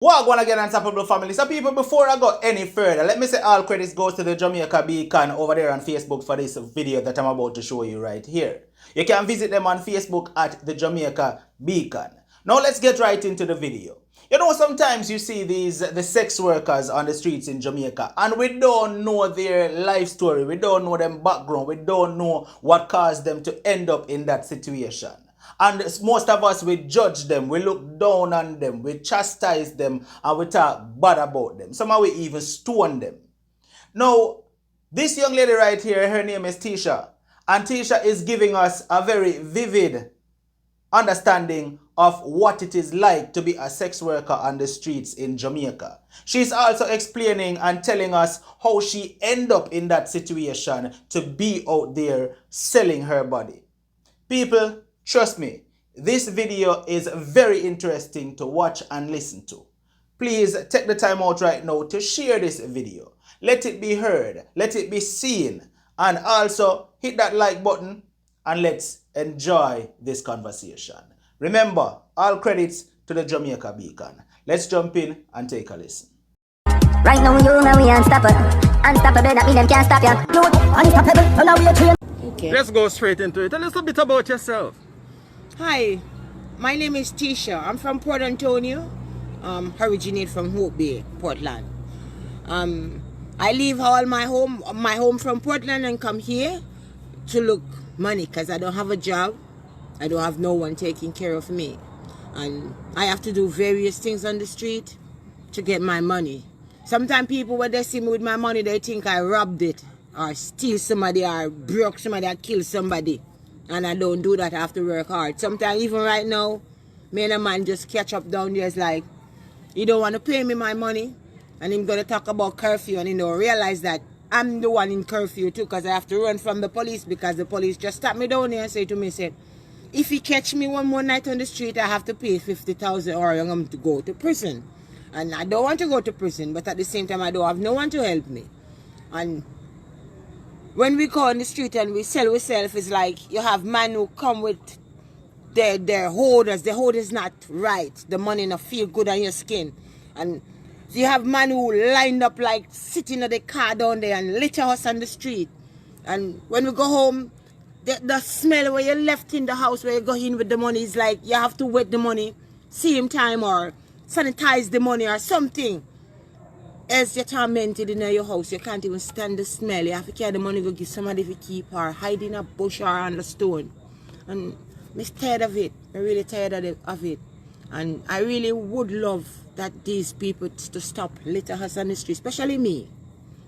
Wagwan again, unstoppable family. So people, before I go any further, let me say all credits goes to the Jamaica Beacon over there on Facebook for this video that I'm about to show you right here. You can visit them on Facebook at the Jamaica Beacon. Now let's get right into the video. You know, sometimes you see the sex workers on the streets in Jamaica and we don't know their life story, we don't know their background, we don't know what caused them to end up in that situation. And most of us, we judge them, we look down on them, we chastise them, and we talk bad about them. Somehow we even stone them. Now, this young lady right here, her name is Tisha. And Tisha is giving us a very vivid understanding of what it is like to be a sex worker on the streets in Jamaica. She's also explaining and telling us how she ended up in that situation to be out there selling her body. People, trust me, this video is very interesting to watch and listen to. Please take the time out right now to share this video. Let it be heard, let it be seen, and also hit that like button and let's enjoy this conversation. Remember, all credits to the Jamaica Beacon. Let's jump in and take a listen. Right now you and we unstoppable. Unstoppable, that mean them can't stop ya. You unstoppable, so now we are trained. Okay. Let's go straight into it. Tell us a bit about yourself. Hi, my name is Tisha. I'm from Port Antonio. Originate from Hope Bay, Portland. I leave all my home from Portland and come here to look money because I don't have a job. I don't have no one taking care of me. And I have to do various things on the street to get my money. Sometimes people, when they see me with my money, they think I robbed it or steal somebody or broke somebody or kill somebody. And I don't do that. I have to work hard. Sometimes, even right now, me and a man just catch up down there. It's like, he don't want to pay me my money. And he's going to talk about curfew. And he don't realize that I'm the one in curfew too. Because I have to run from the police. Because the police just stopped me down there and say to me, say, if he catch me one more night on the street, I have to pay 50,000 or I'm going to go to prison. And I don't want to go to prison. But at the same time, I don't have no one to help me. And when we go on the street and we sell ourselves, it's like you have men who come with their holders. The holder's not right. The money not feel good on your skin. And you have men who lined up like sitting in the car down there and litter us on the street. And when we go home, the smell where you left in the house where you go in with the money is like you have to wet the money same time or sanitize the money or something. As you're tormented in your house, you can't even stand the smell. You have to carry the money, go give somebody to keep or hide in a bush or on the stone. And I'm tired of it. I'm really tired of it. And I really would love that these people to stop litter us on the street, especially me.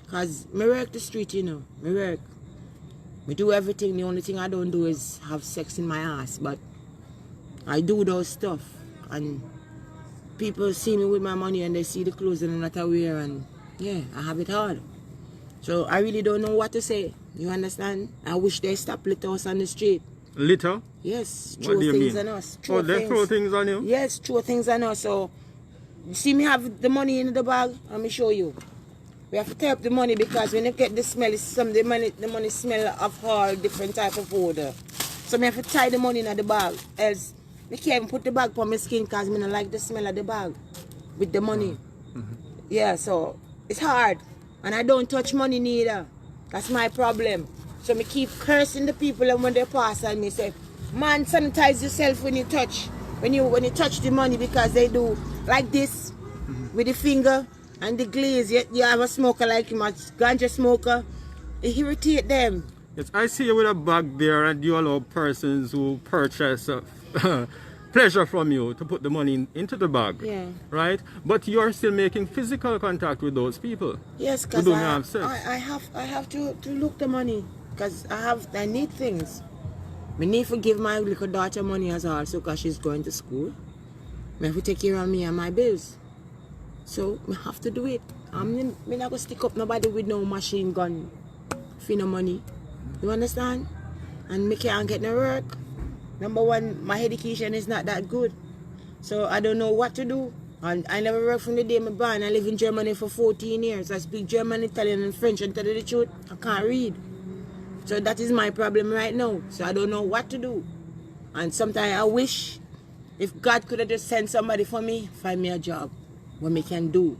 Because I work the street, you know. I work. I do everything. The only thing I don't do is have sex in my ass. But I do those stuff. And people see me with my money and they see the clothes and I'm not aware, and yeah, I have it hard. So I really don't know what to say. You understand? I wish they stop litter us on the street. Litter? Yes, What throw do you things mean? on us. Oh, they throw things on you? Yes, throw things on us. So you see me have the money in the bag, let me show you. We have to tie up the money because when you get the smell, it's the money smell of all different type of odor. So I have to tie the money in the bag, else I can't even put the bag on my skin because I don't like the smell of the bag with the money. Yeah, so it's hard. And I don't touch money neither. That's my problem. So I keep cursing the people and when they pass and me say, man, sanitize yourself when you touch. When you touch the money because they do like this with the finger and the glaze. You have a smoker like him, a ganja smoker. It irritate them. Yes, I see you with a bag there and you allow persons who purchase pleasure from you to put the money into the bag. Yeah. Right? But you're still making physical contact with those people. Yes, because I have to look the money because I need things. I need to give my little daughter money as also because she's going to school. I have to take care of me and my bills. So I have to do it. I'm not going to stick up nobody with no machine gun for no money. You understand? And me can't get no work. Number one, my education is not that good. So I don't know what to do. And I never worked from the day I'm born. I live in Germany for 14 years. I speak German, Italian, and French. And to tell you the truth, I can't read. So that is my problem right now. So I don't know what to do. And sometimes I wish if God could have just sent somebody for me, find me a job. what me can do.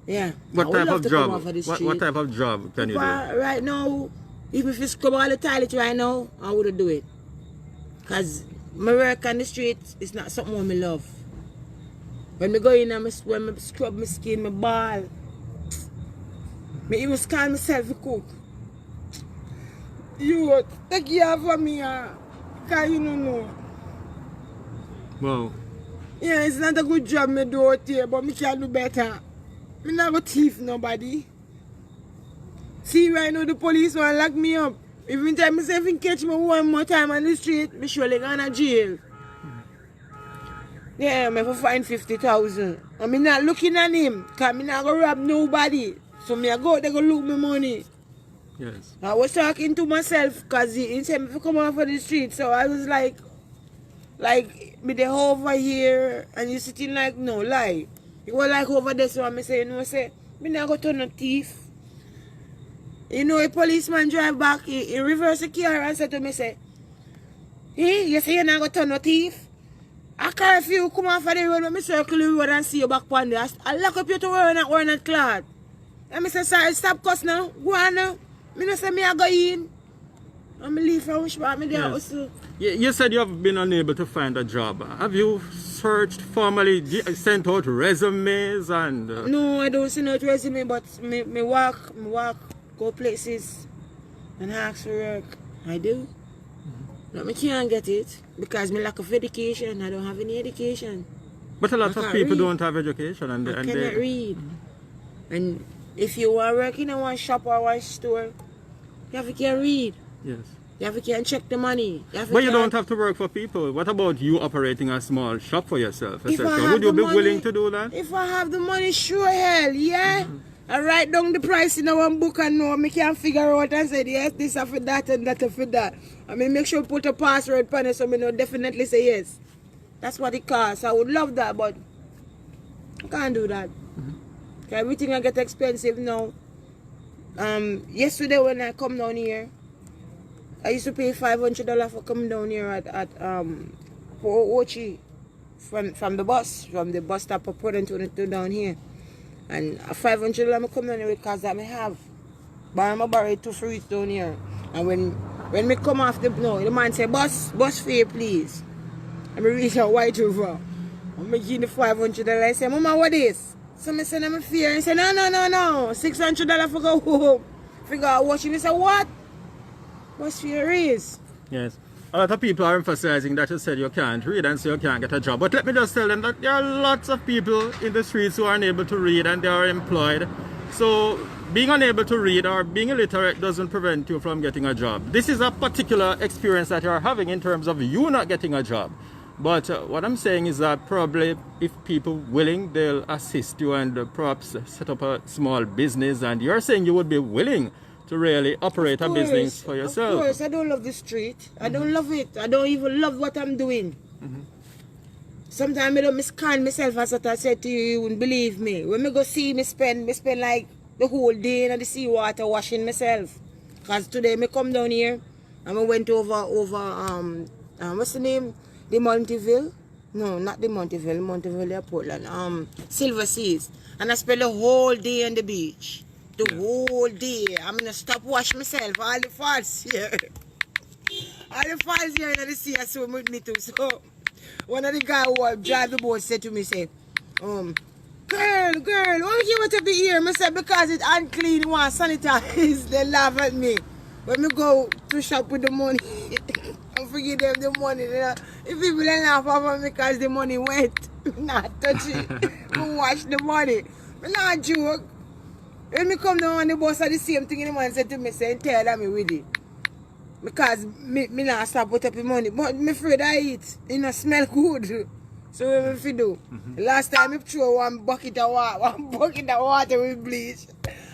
Yeah. What I would type love of to come job? off of the What street. type of job can you do? Right now, even if you scrub all the toilet right now, I would do it. Because my work on the street is not something I love. When I go in and when I scrub my skin, my ball, I even call myself a cook. You take care of me, because you don't know. Wow. Yeah, it's not a good job me do out here, but me can do better. Me not go thief nobody. See right now the police want to lock me up. Even time I say if you catch me one more time on the street, me surely go to jail. Yeah, I'm for fine 50,000. And me not looking at him, because me not go rob nobody. So me I go out there go look my money. Yes. I was talking to myself because he said me to come off of the street. So I was like me they over here and you sitting like no lie. You was like over there, so I say, you know, say, me not go to no thief. You know, a policeman drive back, he reverse the car and said to me, say, hey, you say you're not going to turn no thief? I can't if you come off of the road, let me circle the road and see you back on there. I lock up you to wear that cloth. And I say, sorry, stop cuss now. Go on now. Me no say me I go in. I'm leave from which part me there also. You said you have been unable to find a job. Have you searched formally, sent out resumes and... No, I don't send out resume, but me walk, go places and ask for work. I do. But me can't get it because me lack of education. I don't have any education. But a lot of people don't have education and I they cannot read. And if you are working in one shop or one store, you have to can read. Yes. You have to can check the money. But you don't have to work for people. What about you operating a small shop for yourself, If I etc.? have Would you the be money- willing to do that? If I have the money, sure hell, yeah. I write down the price in one book and know me can figure out and say yes, this is for that and that is for that. I mean make sure put a password on it so me know definitely say yes. That's what it costs. I would love that, but I can't do that. Everything I get expensive now. Yesterday when I come down here, I used to pay $500 for coming down here at for Ochi from the bus stop of Port to down here. And $500 I come down here because that I have. But I'm borrow 2 fruits down here. And when me come off the man say, bus fare please. And me reach a White River. And me give the $500. I say, Mama, what is? So I said, I'm fear. And say, no. $600 for go home. Figure out watching. I say, what? What's fear is? Yes. A lot of people are emphasizing that you said you can't read and so you can't get a job. But let me just tell them that there are lots of people in the streets who are unable to read and they are employed. So being unable to read or being illiterate doesn't prevent you from getting a job. This is a particular experience that you are having in terms of you not getting a job. But what I'm saying is that probably if people willing, they'll assist you and perhaps set up a small business. And you're saying you would be willing to really operate a business for yourself. Of course, I don't love the street. I don't love it. I don't even love what I'm doing. Sometimes I don't miscount myself, as what I said to you, you wouldn't believe me. When I go see me spend like the whole day in the seawater washing myself. Because today I come down here and I went over what's the name? The Monteville? No, not the Monteville. Monteville, Portland. Silver Seas. And I spent the whole day on the beach. The whole day. I'm gonna stop wash myself. All the falls here. All the falls here in the sea are swim with me too. So one of the guys who drive the boat said to me, say, girl, why don't you want to be here? I said, because it's unclean, want sanitize. They laugh at me. When we go to shop with the money, I forget them the money. If people don't laugh at me because the money went, not touch it. I wash the money. I'm not joke. When me come down on the bus, the same thing the man said to me, say, tell that me with it. Because me not stop put up the money. But me afraid I eat. It not smell good. So what me do? Last time I throw one bucket of water with bleach.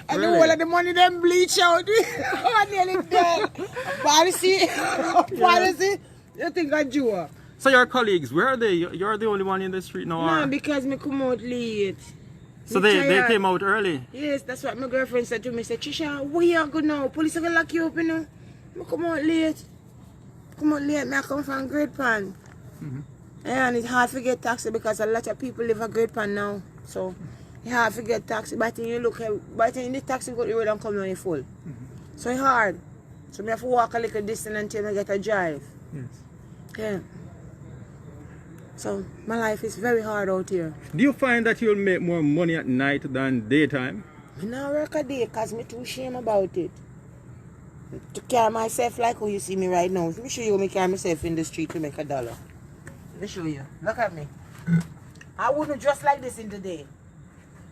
And the whole of the money them bleach out. I nearly dead. Policy. You think I do? So your colleagues, where are they? You're the only one in the street now? No, or? because me come out late. So they came out early? Yes, that's what my girlfriend said to me. Said, Tisha, where you go now? Police are going to lock you up, you know. I come out late. I come from Great Pan. Yeah, and it's hard to get taxi because a lot of people live at Great Pan now. So you have to get taxi. By the time you look at, by the time the taxi go to the road and come down full. So it's hard. So I have to walk a little distance until I get a drive. Yes. Yeah. So my life is very hard out here. Do you find that you'll make more money at night than daytime? I don't work a day because I'm too ashamed about it. To carry myself like how you see me right now. Let me show you how I carry myself in the street to make $1. Let me show you. Look at me. I wouldn't dress like this in the day.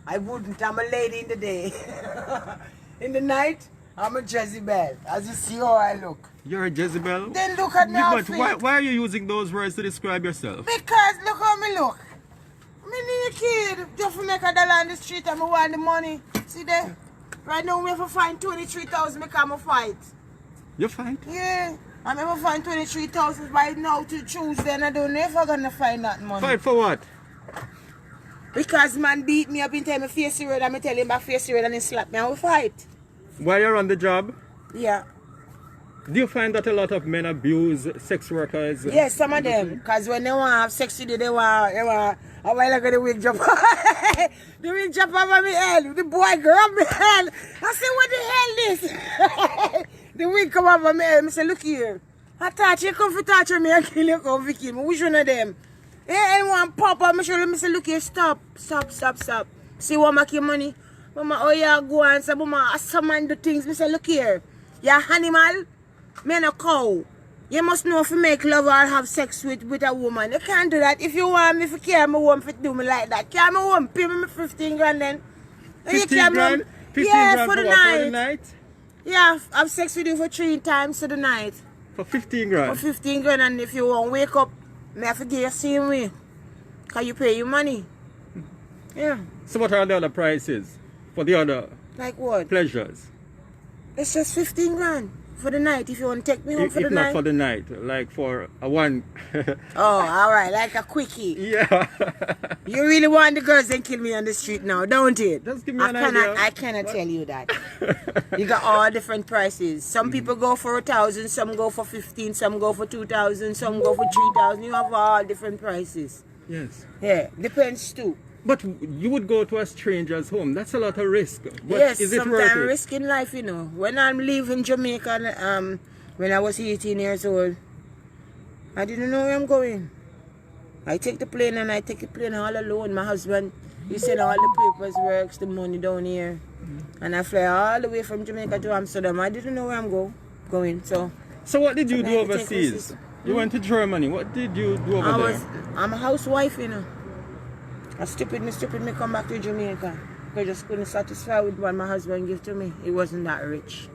I wouldn't. I'm a lady in the day. In the night, I'm a Jezebel. As you see how I look. You're a Jezebel? Then look at me But outfit. why are you using those words to describe yourself? Because look how me look. Me need a kid just to make $1 on the street and I want the money. See there? Right now we have to find 23,000 because I fight. You fight? Yeah. I'm ever find 23,000 right now to Tuesday and I don't know if I'm gonna find that money. Fight for what? Because man beat me up in time I face the road and I tell him I face the road and he slap me and we fight. While you're on the job, Yeah. do you find that a lot of men abuse sex workers? Yes, some of them. Because when they want to have sex with you, they want a while ago the wig drop. The wig drop over my head. The boy grab my head. I said, what the hell this? The wig come over my head. I say, look here. I touch you, come for touch me and kill you, come for kill me. Which one of them? Yeah, anyone pop up, I say, look here, stop. See what make your money? Mama, oh yeah, go and say, Mama, some man do things. I say, look here. You're animal. Me and a cow. You must know if you make love or have sex with a woman. You can't do that. If you want me to carry me home, if you do me like that. Carry me home, pay me 15 grand then. 15 grand? 15 yeah, grand for the what, night. for the night? Yeah, have sex with you for 3 times to the night. For 15 grand? For 15 grand, and if you want wake up, me have to give you the same way. Because you pay your money. Yeah. So what are the other prices for the other Like what? pleasures? It's just 15 grand for the night if you want to take me home for the If not night. for the night, like for a one. Oh, alright, like a quickie. Yeah. You really want the girls then kill me on the street now, don't you? Just give me an idea. I cannot tell you that. You got all different prices. Some people go for 1,000, some go for 15, some go for 2,000, some go for 3,000. You have all different prices. Yes. Yeah, depends too. But you would go to a stranger's home. That's a lot of risk. But Yes, is it sometimes worth it? risking life, you know. When I'm leaving Jamaica, when I was 18 years old, I didn't know where I'm going. I take the plane and I take the plane all alone. My husband, he sent all the papers, works, the money down here. And I fly all the way from Jamaica to Amsterdam. I didn't know where I'm going. So what did you do I had to take overseas? risks. You went to Germany. What did you do over there? I'm a housewife, you know. I stupid me come back to Jamaica. I just couldn't satisfy with what my husband gave to me. He wasn't that rich.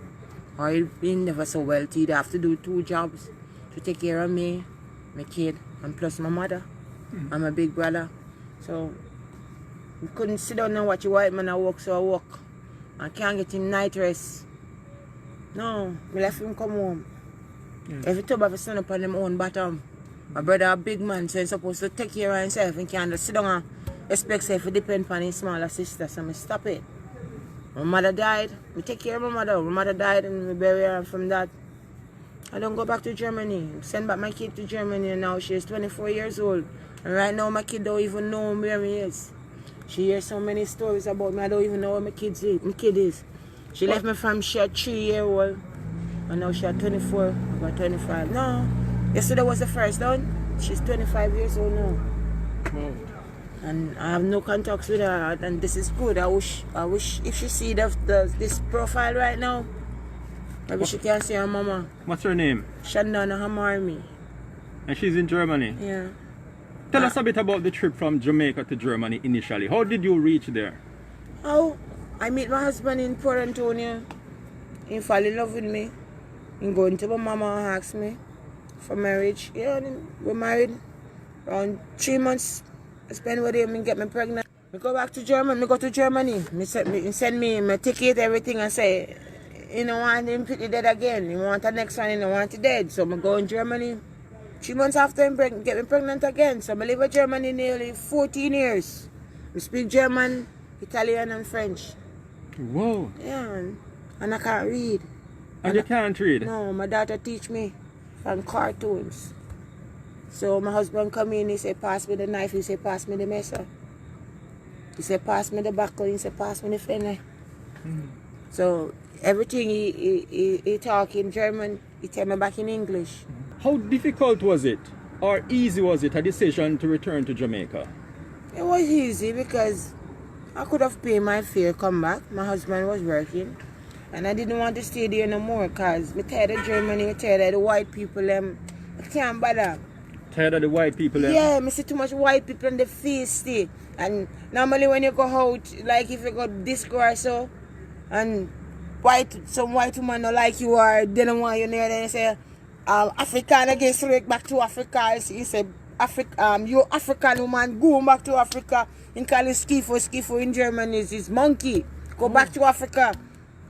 Or he never so wealthy. He'd have to do 2 jobs to take care of me, my kid, and plus my mother. I'm a big brother. So we couldn't sit down and watch a white man walk, so I walk. I can't get him night rest. No, we left him come home. Every time I have to stand up on them own bottom. My brother a big man, so he's supposed to take care of himself and can't just sit down and expect himself to depend on his smaller sister, so I stop it. My mother died, we take care of my mother. My mother died and we bury her, and from that, I don't go back to Germany. Send back my kid to Germany and now she's 24 years old. And right now my kid don't even know where he is. She hears so many stories about me, I don't even know where my kid is. She left me from she had 3-year-old and now she had 24, about 25. No, yesterday was the first one. She's 25 years old now. Wow. And I have no contacts with her, and this is good. I wish if she see this profile right now, maybe she can see her mama. What's her name? Shandana Hamarmi. And she's in Germany. Yeah. Tell us a bit about the trip from Jamaica to Germany initially. How did you reach there? Oh, I meet my husband in Port Antonio. He fall in love with me. He go into my mama and ask me for marriage. Yeah, and we're married. Around 3 months, I spend with him and get me pregnant. We go back to Germany. We go to Germany. He send me my ticket, everything, and say, you don't want him to dead again. You want the next one, you don't want it dead. So I go in Germany. 3 months after him get me pregnant again. So I live in Germany nearly 14 years. We speak German, Italian, and French. Whoa. Yeah, and I can't read. And you can't read? No, my daughter teach me from cartoons. So my husband come in, he say, pass me the knife, he say, pass me the mesa. He said, pass me the buckle. He said, pass me the fenner. So everything he talk in German, he tell me back in English. How difficult was it, or easy was it, a decision to return to Jamaica? It was easy because I could have paid my fare, come back. My husband was working. And I didn't want to stay there no more because I'm tired of Germany, I'm tired of the white people. I can't bother. Tired of the white people? Yeah, I see too much white people in the face. And normally when you go out, like if you go disco or so, and some white woman don't like you or they don't want you near, then they say, African against back to Africa. He said, you African woman, go back to Africa. In call it skifo in German is monkey. Go back to Africa.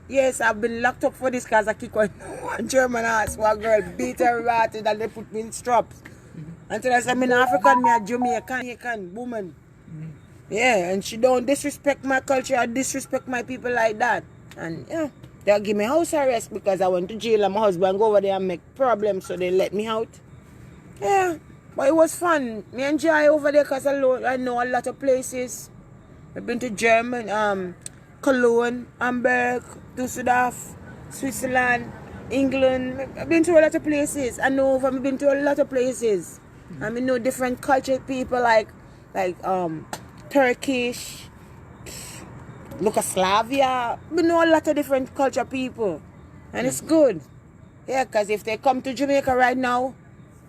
Yes, I've been locked up for this because I kick one German ass. One girl beat her ratted and they put me in straps. Until I said, I'm African, I'm a Jamaican woman. Yeah, and she don't disrespect my culture or disrespect my people like that. And yeah, they'll give me house arrest because I went to jail and my husband go over there and make problems, so they let me out. Yeah, but it was fun. Me enjoy over there because I know a lot of places. I've been to Germany, Cologne, Hamburg, Düsseldorf, Switzerland, England. I've been to a lot of places. I know I've been to a lot of places. I mean, know different cultured people like Turkish, Yugoslavia. We know a lot of different culture people, and it's good. Yeah, because if they come to Jamaica right now,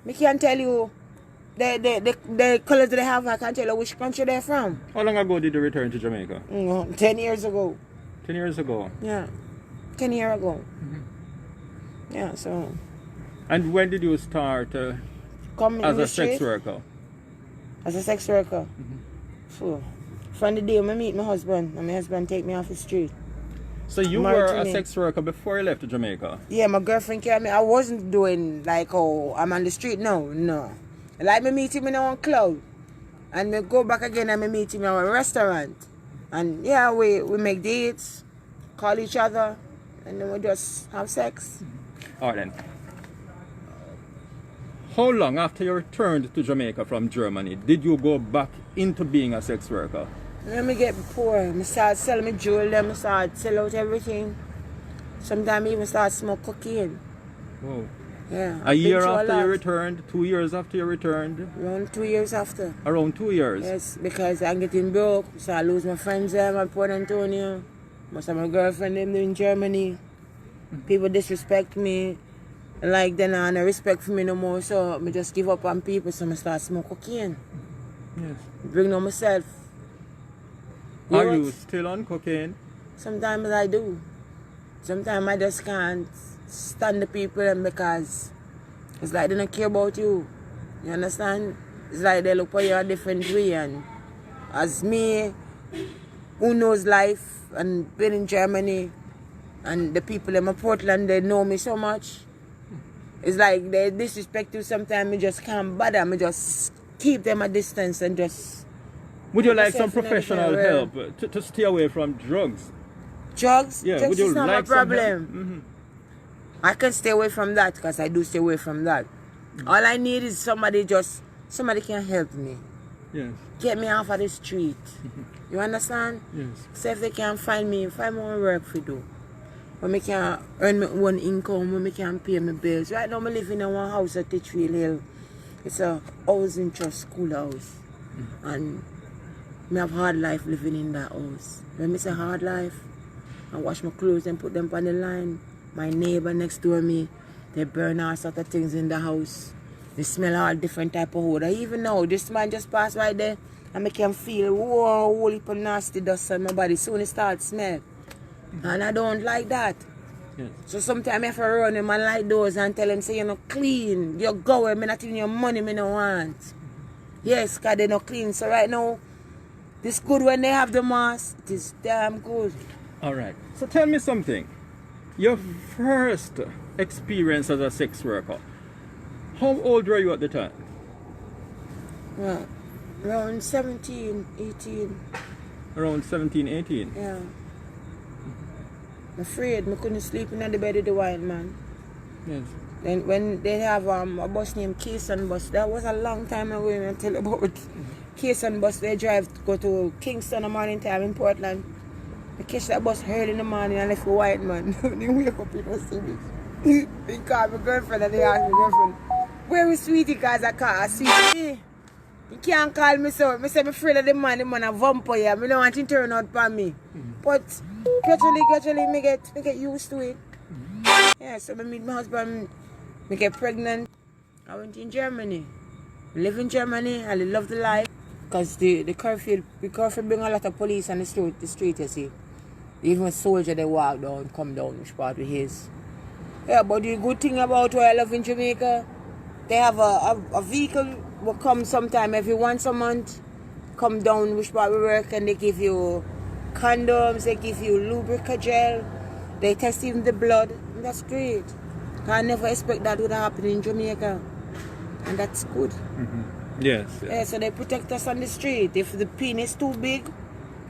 I can tell you the colors they have. I can't tell you which country they're from. How long ago did you return to Jamaica? 10 years ago. 10 years ago? Yeah, 10 years ago. Yeah, so. And when did you start as a sex worker? As a sex worker? So, from the day I meet my husband, and my husband take me off the street. So you were a sex worker before you left to Jamaica? Yeah, my girlfriend carried me. I wasn't doing like, oh, I'm on the street. No. Like me meet him in one club. And we go back again and we meet him in a restaurant. And yeah, we make dates, call each other, and then we just have sex. Alright then. How long after you returned to Jamaica from Germany did you go back into being a sex worker? When me get poor, I start selling my jewelry, I start sell out everything. Sometimes I even start smoke cocaine. Whoa. Yeah. A year after you returned? 2 years after you returned? Around 2 years after. Around 2 years? Yes, because I'm getting broke, so I lose my friends there in Port Antonio. Most of my girlfriend in Germany. People disrespect me. Like they don't have no respect for me no more, so I just give up on people, so I start smoke cocaine. Yes. Bring on myself. Are you still on cocaine? Sometimes I do. Sometimes I just can't stand the people because it's like they don't care about you. You understand? It's like they look for you a different way. And as me, who knows life and been in Germany, and the people in my Portland, they know me so much. It's like they disrespect you sometimes. I just can't bother. I just keep them at distance and just... Would you like some professional help to stay away from drugs? Drugs? Yeah, Drugs is not my problem. Mm-hmm. I can stay away from that because I do stay away from that. All I need is somebody can help me. Yes. Get me off of the street. You understand? Yes. So if they can find more work to do. When I can earn my own income, when I can pay my bills. Right now I live in one house at Tisha Hill. It's a housing trust school house. And I have hard life living in that house. When I say hard life, I wash my clothes and put them on the line. My neighbor next door me, they burn all sort of things in the house. They smell all different type of odor. Even now, this man just passed right there and I can feel whole heap of nasty dust on my body. Soon it starts smell. And I don't like that. Yes. So sometimes I have to run him and light doors and tell him, say, you're not clean. You're going, I'm not even your money, I don't want. Yes, because they're not clean. So right now, this good when they have the mask. It is damn good. All right. So tell me something. Your first experience as a sex worker, how old were you at the time? Well, around 17, 18. Around 17, 18? Yeah. I'm afraid I couldn't sleep in the bed of the wild man. Yes. Then when they have a bus named Keystone bus, that was a long time ago. I tell you about Kingston bus, they drive to go to Kingston in the morning time in Portland. I catch that bus early in the morning and left a white man. They wake up in the city. He called my girlfriend and they asked my girlfriend, where is Sweetie? Because I call her Sweetie. You can't call me so. I say I'm afraid of the man a vampire. I don't want him to turn out for me. But gradually, me get used to it. Yeah, so I meet my husband, I get pregnant. I went in Germany. I live in Germany, I love the life. Because the curfew bring a lot of police on the street, you see. Even a soldier, they walk down, come down, which part of his. Yeah, but the good thing about what I love in Jamaica, they have a vehicle will come sometime every once a month, come down which part we work, and they give you condoms, they give you lubricant gel, they test even the blood. And that's great. I never expect that would happen in Jamaica. And that's good. Yes. Yeah, so they protect us on the street. If the penis too big,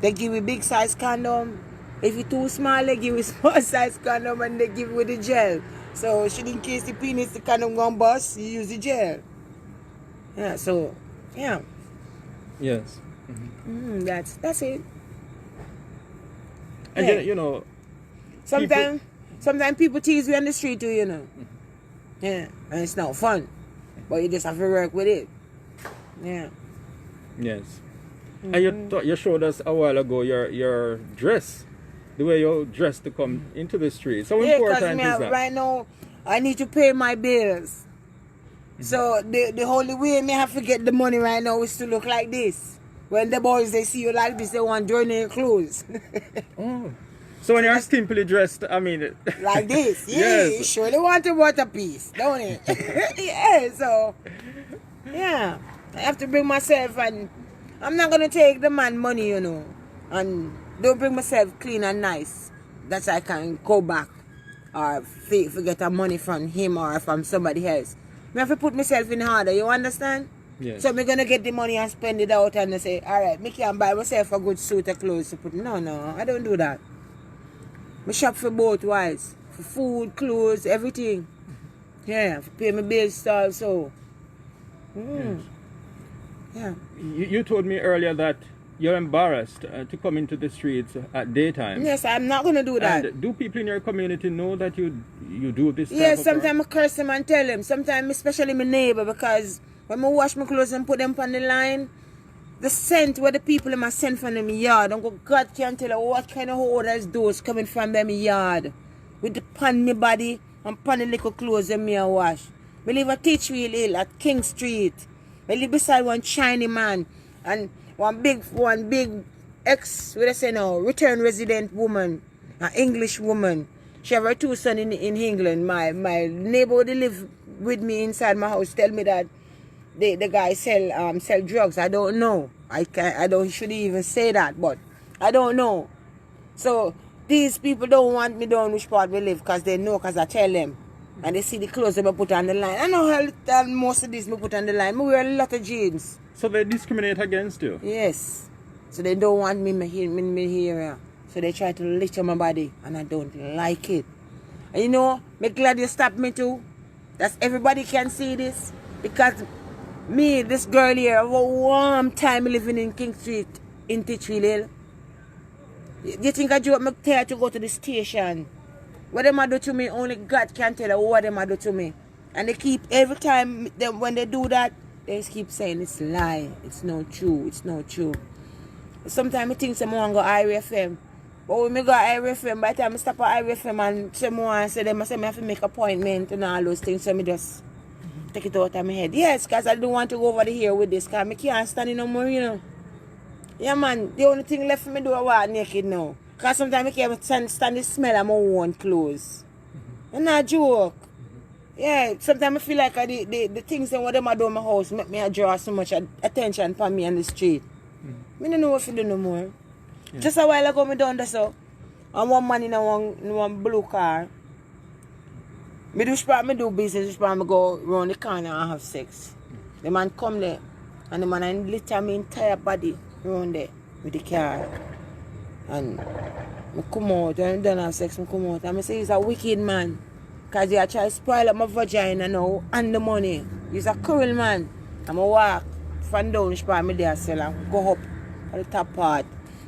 they give you big size condom. If it's too small, they give you small size condom and they give you the gel. So should in case the penis, the condom gone bust, you use the gel. Yeah, so, yeah. Yes. That's it. And Yeah. you know, Sometimes people tease you on the street too, you know. Yeah, and it's not fun. But you just have to work with it. Yeah. yes. And you showed us a while ago your dress, the way you dressed to come into the street. So important is that? Right now, I need to pay my bills. So the only way me have to get the money right now is to look like this. When the boys, they see you like this, they want to join your clothes. Oh. So when you're simply dressed, I mean... Like this. Yeah, Yes. you surely want a water piece, don't it? Yeah, so... Yeah. I have to bring myself, and I'm not going to take the man money, you know. And don't bring myself clean and nice. That I can go back or get the money from him or from somebody else. I have to put myself in order, you understand? Yes. So I'm going to get the money and spend it out and say, all right, me can buy myself a good suit of clothes to put. No, I don't do that. I shop for both ways. For food, clothes, everything. Yeah, for pay my bills stuff, so. Yeah. You told me earlier that you're embarrassed to come into the streets at daytime. Yes, I'm not going to do that. And do people in your community know that you do this type Yes, of work? sometimes I curse them and tell them. Sometimes, especially my neighbor, because when I wash my clothes and put them on the line, the scent where the people in my send from them yard, and God can't tell you what kind of odors those coming from them yard. With the pan me body and pan the little clothes them me wash. We live at Teachwheel Hill at King Street. We live beside one shiny man and one big return resident woman, an English woman. She have her two sons in England. My neighbor who live with me inside my house tell me that the guy sell drugs. I don't know. I shouldn't even say that, but I don't know. So these people don't want me down which part we live because they know, because I tell them. And they see the clothes that I put on the line. I know how most of this I put on the line. I wear a lot of jeans. So they discriminate against you? Yes. So they don't want me here. So they try to litter my body, and I don't like it. And you know, I'm glad you stopped me too. That's everybody can see this. Because me, this girl here, have a warm time living in King Street in Teachwheel Hill. You think I joke me tired to go to the station? What them do to me, only God can tell you what them do to me. And they keep, every time when they do that, they just keep saying it's a lie. It's not true. It's not true. Sometimes I think someone go IRFM. But when I go IRFM, by the time I stop at IRFM and someone say them, I say I have to make appointment and all those things, so I just take it out of my head. Yes, because I don't want to go over here with this, because I can't stand it no more, you know. Yeah, man, the only thing left for me to do is walk naked now. Because sometimes I can't stand the smell of my own clothes. And not joke. Yeah, sometimes I feel like the things that what them do in my house make me draw so much attention for me on the street. I don't know what to do no more. Yeah. Just a while ago, I done that so. And one man in one blue car. I do business, I go around the corner and have sex. The man come there, and the man litter my entire body around there with the car. And I come out, and then have sex, I come out. And I say he's a wicked man. Because he try to spoil up my vagina now and the money. He's a cruel man. I'm a walk from down part me there sell and go up on the top part.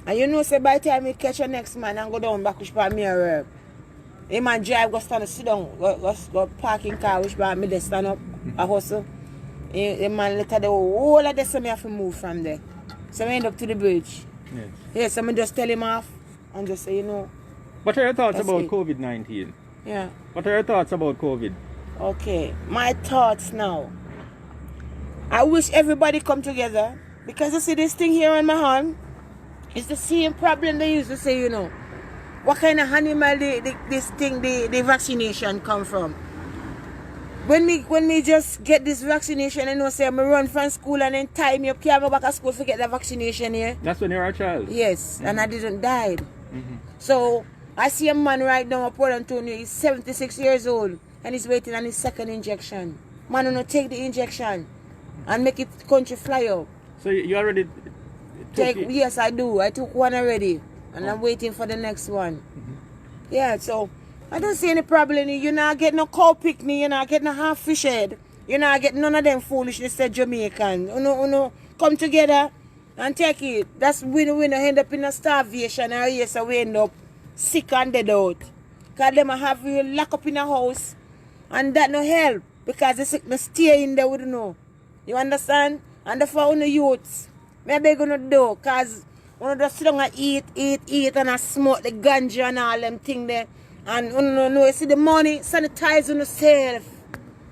And you know say by the time you catch your next man and go down back which part me a work. A man drive go stand sit down, go parking car which part me there stand up a hustle. A man later the whole of this so me have to move from there. So I end up to the bridge. Yes. Yes, so I just tell him off and just say, you know. What are your thoughts That's about it. COVID-19? Yeah. What are your thoughts about COVID? Okay. My thoughts now. I wish everybody come together because you see this thing here on my hand. It's the same problem they used to say, you know. What kind of animal the vaccination come from? When me just get this vaccination, I know say I'm run from school and then time you can't go back to school to get the vaccination here. That's when you're a child. Yes, and I didn't die. So I see a man right now at Port Antonio, he's 76 years old and he's waiting on his second injection. Man will not take the injection and make it country fly up. So you already took it? Yes, I do. I took one already and I'm waiting for the next one. Yeah, so I don't see any problem. You're not getting no cow picnic, you're not getting no half fish head. You're not getting none of them foolishness said Jamaican. Come together and take it. That's we end up in a starvation or yes, we end up sick and dead out. Because them have you locked up in a house and that no help. Because the sickness stay in there, we don't know. You understand? And therefore, the youths, maybe going to do because when just sit down and eat and smoke the ganja and all them things there. And you see the money, sanitize on yourself.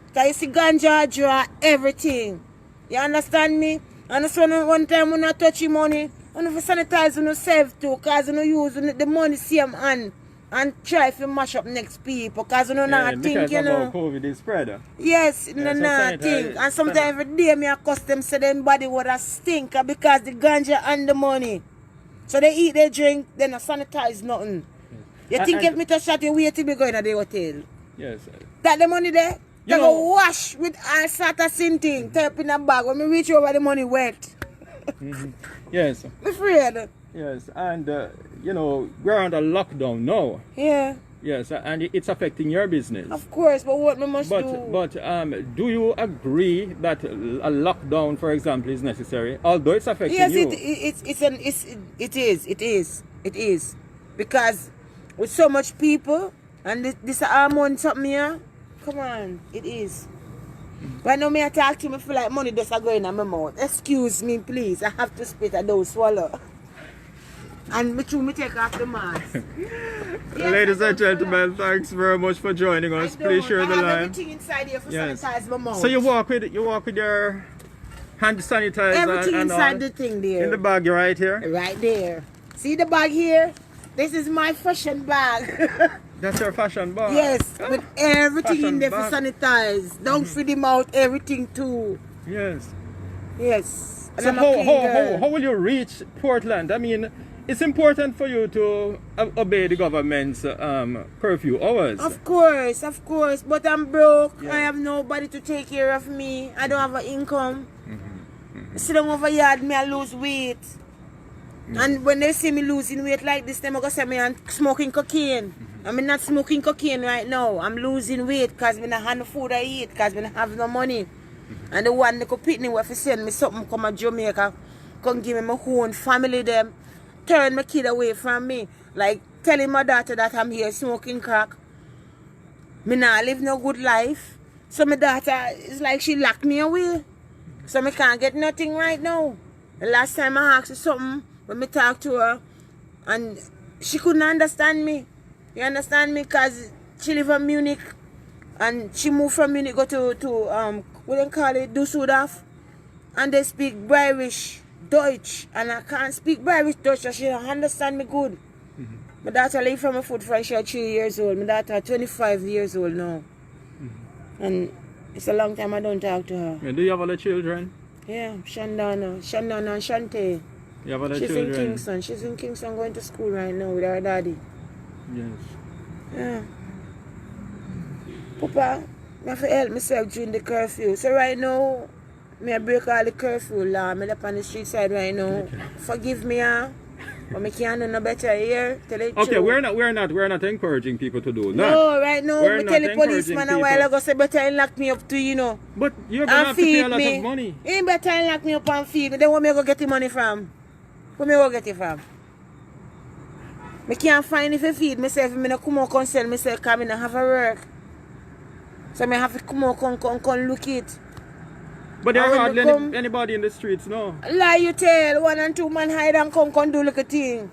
Because you see ganja draw everything. You understand me? And so one time when I touch your money, you have to sanitize on yourself too. Because you use the money same hand and try to mash up next people. Because you not think, you know. Because COVID is spread. Yes, so not think. And sometimes every day me accustom say them body would a stink because the ganja and the money. So they eat, they drink, they not sanitize nothing. You think if me touch that, you wait till me go in the hotel. Yes. That the money there, You they know- go wash with all sort of sin thing, type in a bag. When me reach over the money wet. Yes. Me afraid. Yes. And, we're under lockdown now. Yeah, Yes. And it's affecting your business. of course, but what me must do? But do you agree that a lockdown, for example, is necessary? Although it's affecting Yes, you. it is. Because with so much people, and this hormone something here, come on, it is. Right now, me I talk to me, feel like money just a go in my mouth. Excuse me, please. I have to spit, I don't swallow. And me take off the mask. Yes, Ladies I and don't gentlemen, thanks very much for joining us. Please share the I have line. everything inside here for Yes. sanitize my mouth. So you walk with your hand sanitizer everything and inside all the thing there. in the bag right here. Right there. See the bag here? This is my fashion bag. That's your fashion bag. Yes, with everything Fashion in there bag. for sanitize. Don't feed him out, everything too. Yes. Yes. And So I'm a clean girl. how will you reach Portland? I mean, it's important for you to obey the government's curfew hours. Of course, but I'm broke. Yeah. I have nobody to take care of me. I don't have an income. Sit down over yard, me I lose weight. And when they see me losing weight like this, they go say me I'm smoking cocaine. I'm not smoking cocaine right now. I'm losing weight because I don't have no food I eat, because I don't have no money. And the one they could pick me if they send me something come to Jamaica, come give me my own family them, turn my kid away from me. Like telling my daughter that I'm here smoking crack. Me not live no good life. So my daughter is like she locked me away. So me can't get nothing right now. The last time I asked her something, when me talk to her, and she couldn't understand me. You understand me? Because she live in Munich, and she moved from Munich go to what they call it, Düsseldorf, and they speak Irish, Deutsch, and I can't speak Irish, Deutsch, so she don't understand me good. My daughter live from my foot from she 3 years old. My daughter 25 years old now. And it's a long time I don't talk to her. And do you have other children? Yeah, Shandana and Shante. You have other She's children? in Kingston. She's in Kingston going to school right now with her daddy. Yes. Yeah. Papa, I have to help myself during the curfew. So right now, I break all the curfew law. I'm up on the street side right now. Forgive me, huh? But I can't do no better here. Tell it Okay, true. we're not encouraging people to do that. No, right now, We're I not tell the policeman encouraging a while people. ago, say better lock me up too, you know. But you're gonna And have to pay feed a lot me. of money. He better lock me up and feed me. Then where me go get the money from? Where me go get it from? I can't find if I feed myself. I don't come out and sell myself because I don't have a work. So I have to come out and look it. But there And are when hardly they come- anybody in the streets, no. Lie you tell. 1 and 2 man hide and come do little thing.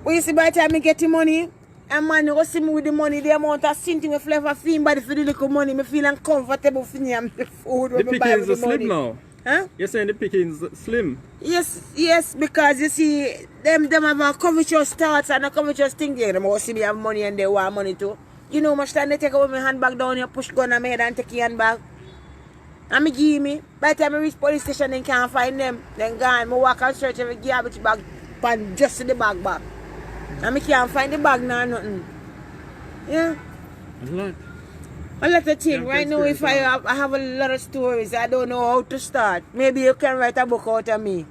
But you see by the time I get the money, and man you go see me with the money, the amount of sinting with flavor feeling body for the little money, me feel uncomfortable for me and the food The when I buy pickings with are the money. slim now. Huh? You're saying the pickings slim. Yes, because you see, them have a covetous thoughts and a covetous thinking. Them all see me have money and they want money too. You know how much time they take away my handbag down here, push gun on my head and take your handbag. And me give me. By the time I reach police station, they can't find them. Then gone. I walk and search every garbage bag and just the bag back. And I can't find the bag now, nothing. Yeah. A lot. A lot of things. Yeah, Right now, if I have a lot of stories, I don't know how to start. Maybe you can write a book out of me.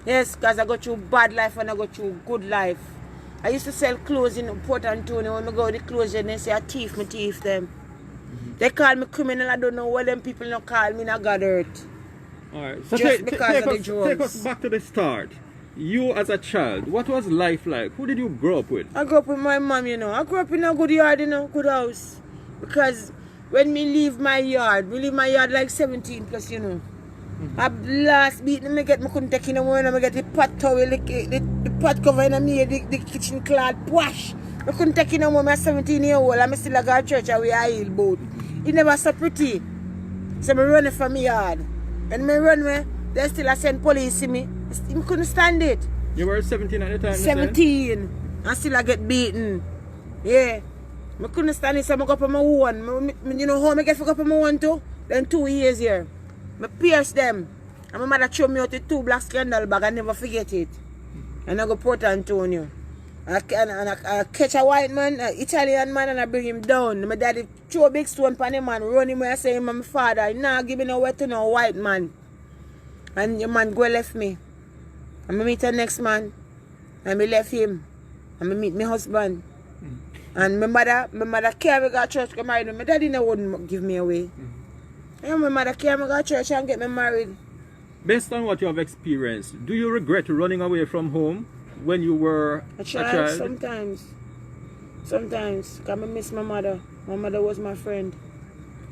Yes, because I go through bad life and I go through good life. I used to sell clothes in Port Antonio. When I go to the clothes and they say I thief, me thief them. They call me criminal. I don't know what them people don't call me. I got hurt. Alright. So Just because of the take drugs. us back to the start. You as a child, what was life like? Who did you grow up with? I grew up with my mom, you know. I grew up in a good yard, you know, good house. Because when me leave my yard like 17 plus, you know. I last beat me couldn't take in a one, I get the pot towel, the pot cover in me, the kitchen cloth, wash. I couldn't take in a woman 17-year-old, I'm still go to church and we are heal boat. It never so pretty. So I run from my yard. And I run, they still send police to me. I couldn't stand it. You were 17 at the time? 17. And still I get beaten. Yeah. I couldn't stand it, so I go up on my own. You know how I get to go up on my own too? Then 2 years here. I pierce them. And my mother threw me out with 2 black scandal bag. I never forget it. And I go Port Antonio. I catch a white man, an Italian man, and I bring him down. My daddy threw a big stone on him and run him where I say him and my father. Nah, give me no way to no white man. And the man go left me. And I meet the next man. And I left him. And I meet my husband. And my mother carry me go to church, get married. My daddy never wouldn't give me away. And my mother carry me go to church and get me married. Based on what you have experienced, do you regret running away from home when you were a child? Sometimes. Sometimes. Because I miss my mother. My mother was my friend.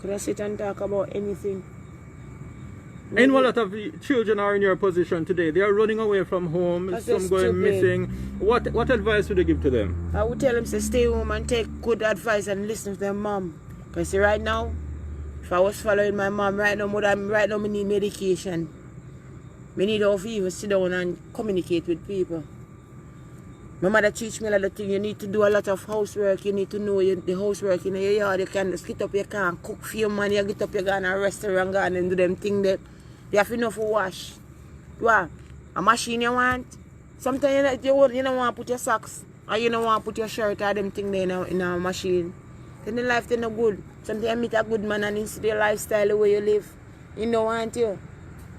Could I sit and talk about anything? And a lot of children are in your position today. They are running away from home, That's some just going stupid. missing. What advice would you give to them? I would tell them to stay home and take good advice and listen to their mom. Because see, right now, if I was following my mom right now, I need medication. I need to even sit down and communicate with people. My mother teach me a lot of things. You need to do a lot of housework. You need to know the housework in your yard. You can get up, you can cook for your man. You get up, you go in a restaurant and do them things that you have enough to wash. What? A machine you want? Sometimes you don't want to put your socks or you don't want to put your shirt or them things there in a machine. Then the life is not good. Sometimes you meet a good man and instead your lifestyle the way you live. You don't want to.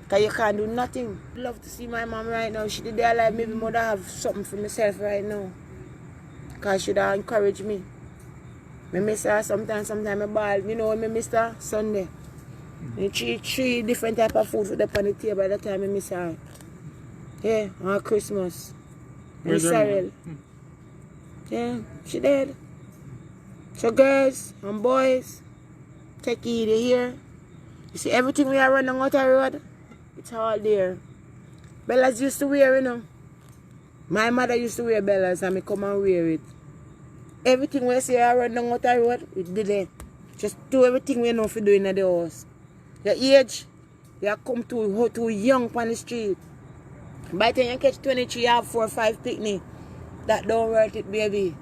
Because you can't do nothing. I'd love to see my mom right now. She did there like maybe mother have something for myself right now. Because she would encourage me. I miss her sometimes I ball. You know when I miss her? Sunday. And three different type of food for the on the table by the time I miss her. Yeah, on Christmas. And Where's her cereal. Yeah, she dead. So girls and boys, take it here. You see everything we are running out the road, it's all there. Bellas used to wear, you know. My mother used to wear bellas and me come and wear it. Everything we see I run down out the road, we did it. Just do everything we know for doing at the house. Your age, you come too young on the street. By the time you catch 23, you have 4 or 5 picnic. That don't worth it, baby.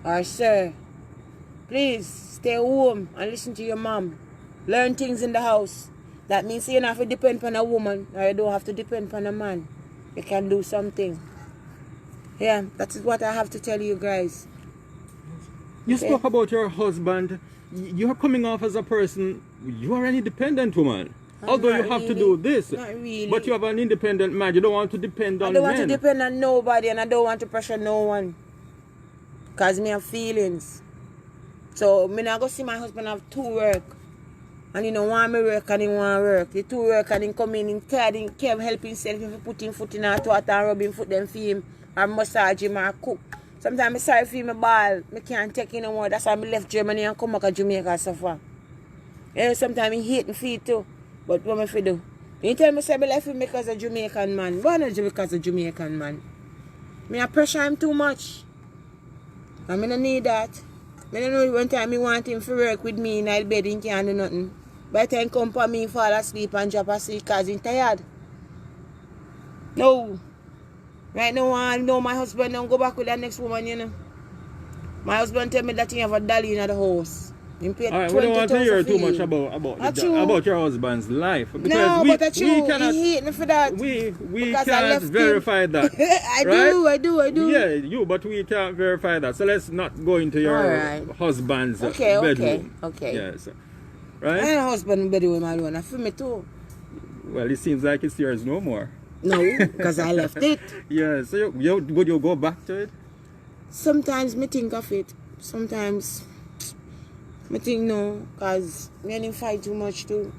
Or sir, please stay home and listen to your mom. Learn things in the house. That means you don't have to depend on a woman or you don't have to depend on a man. You can do something. Yeah, that is what I have to tell you guys. You spoke about your husband. You're coming off as a person, you are an independent woman. Although you Not have to really. do this. Not really. But you have an independent mind. You don't want to depend on I don't want to men. depend on nobody, and I don't want to pressure no one. Because me have feelings. So, me not go see my husband have two work. And he don't want me work and he want work. He two work and he come in tired, he can't help himself if he put him foot in hot water and rub him foot them for him. Or massage him or cook. Sometimes I sorry for him, ball. I can't take it no more. That's why I left Germany and come back to Jamaica and suffer. Yeah, sometimes he hate me feet too. But what am I for do? You tell me say I left him because of Jamaican man. Why not because of Jamaican man? Me I pressure him too much. And I don't need that. I don't know one time I want him to work with me in the bed, he can't do nothing. By the time he come for me, fall asleep and drop asleep because he's tired. No. Right now, I know my husband don't go back with that next woman, you know. My husband tell me that he have a dolly in the house. He paid Alright, we don't want to hear too much fee. about your husband's life. Because No, but that's true. we cannot, He hate me for that. we Because I can't left him. verify that. I right? do. Yeah, but we can't verify that. So let's not go into your Alright. husband's Okay. bedroom. Okay. Yes. I Right? have a husband bedroom alone. I feel me too. Well, it seems like it's yours no more. No, because I left it. Yeah, so would you go back to it? Sometimes me think of it. Sometimes me think no, because me and him fight too much too.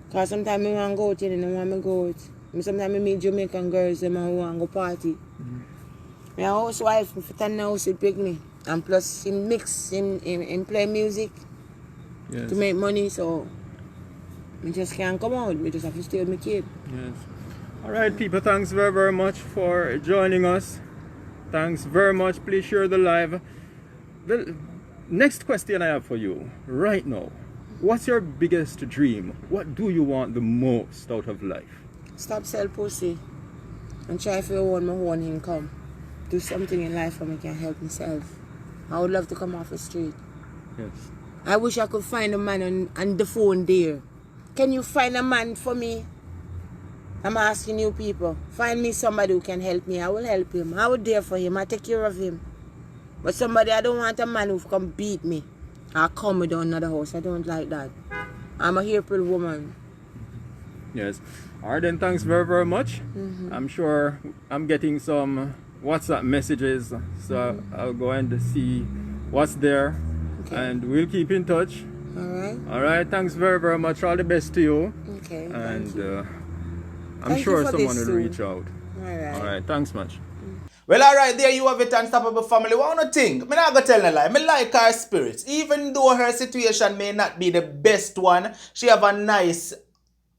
Because sometimes me want to go out and I want to go out. Sometimes I meet Jamaican girls and I want to go party. My housewife, if I house, it pick me. And plus, him mix, him play music Yes. to make money, so I just can't come out. I just have to stay with my kid. Yes. All right, people, thanks very, very much for joining us. Thanks very much. Please share the live. The next question I have for you right now. What's your biggest dream? What do you want the most out of life? Stop sell pussy and try to own my own income. Do something in life where I can help myself. I would love to come off the street. Yes. I wish I could find a man on the phone there. Can you find a man for me? I'm asking you people. Find me somebody who can help me. I will help him. I will there for him. I take care of him. But somebody, I don't want a man who come beat me. Or come with another house. I don't like that. I'm a April woman. Yes. All right, then thanks very, very much. I'm sure I'm getting some WhatsApp messages. So I'll go and see what's there. Okay. And we'll keep in touch. Alright? All right, thanks very, very much. All the best to you. Okay. And thank you. I'm Thank you sure for someone this will too. reach out. Alright. All right, thanks much. Well, alright, there you have it, Unstoppable family. What do you think? Me not gonna tell no lie. Me like her spirit. Even though her situation may not be the best one, she have a nice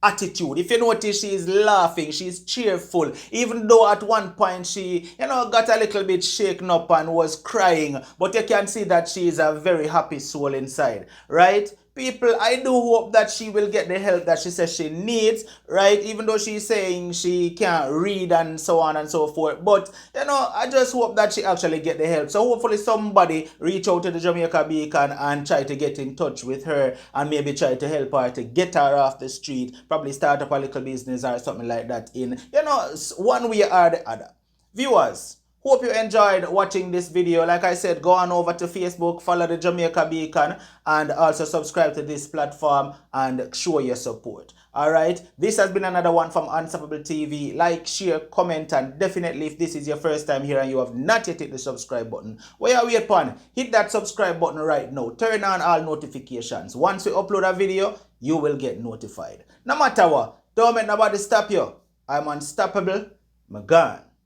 attitude. If you notice, she is laughing, she's cheerful. Even though at one point she, got a little bit shaken up and was crying. But you can see that she is a very happy soul inside, right? People, I do hope that she will get the help that she says she needs, right? Even though she's saying she can't read and so on and so forth. But, I just hope that she actually get the help. So hopefully somebody reach out to the Jamaica Beacon and try to get in touch with her and maybe try to help her to get her off the street. Probably start up a little business or something like that in, one way or the other. Viewers, hope you enjoyed watching this video. Like I said, go on over to Facebook, follow the Jamaica Beacon, and also subscribe to this platform and show your support. Alright, this has been another one from Unstoppable TV. Like, share, comment, and definitely if this is your first time here and you have not yet hit the subscribe button, where you wait upon, hit that subscribe button right now. Turn on all notifications. Once we upload a video, you will get notified. No matter what, don't make nobody stop you. I'm unstoppable. My God.